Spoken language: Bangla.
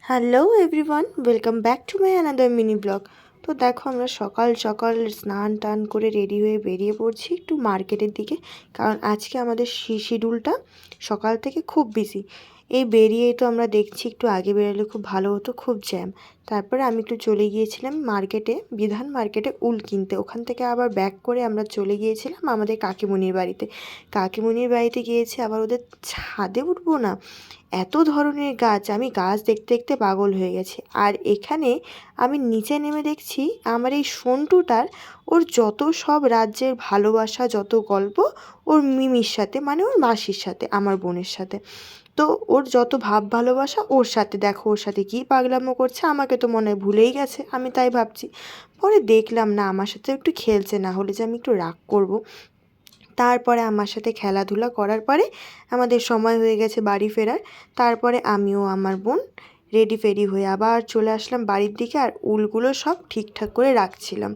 Hello everyone, welcome back to my another mini blog. তো দেখো, আমরা সকাল সকাল স্নান টান করে রেডি হয়ে বেরিয়ে পড়ছি একটু মার্কেটের দিকে। কারণ আজকে আমাদের শিডিউলটা সকাল থেকে খুব বিজি। এই বেরিয়েই তো আমরা দেখছি একটু আগে বেরোলে খুব ভালো হতো, খুব জ্যাম। তারপরে আমি একটু চলে গিয়েছিলাম মার্কেটে, বিধান মার্কেটে উল কিনতে। ওখান থেকে আবার ব্যাক করে আমরা চলে গিয়েছিলাম আমাদের কাকিমুনির বাড়িতে। কাকিমুনির বাড়িতে গিয়েছি, আবার ওদের ছাদে উঠবো না, এত ধরনের গাছ, আমি গাছ দেখতে দেখতে পাগল হয়ে গেছি। আর এখানে আমি নিচে নেমে দেখছি আমার এই সন্টুটার, ওর যত সব রাজ্যের ভালোবাসা, যত গল্প ওর মিমির সাথে, মানে ওর মাসির সাথে, আমার বোনের সাথে। তো ওর যত ভাব ভালোবাসা ওর সাথে, দেখো ওর সাথে কী পাগলামো করছে, আমাকে তো মনে হয় ভুলেই গেছে, আমি তাই ভাবছি। পরে দেখলাম না, আমার সাথে একটু খেলছে, না হলে যে আমি একটু রাগ করব। তারপরে আমার সাথে খেলাধুলা করার পরে আমাদের সময় হয়ে গেছে বাড়ি ফেরার। তারপরে আমিও আমার বোন রেডি ফেডি হয়ে আবার চলে আসলাম বাড়ির দিকে, আর উলগুলো সব ঠিকঠাক করে রাখছিলাম।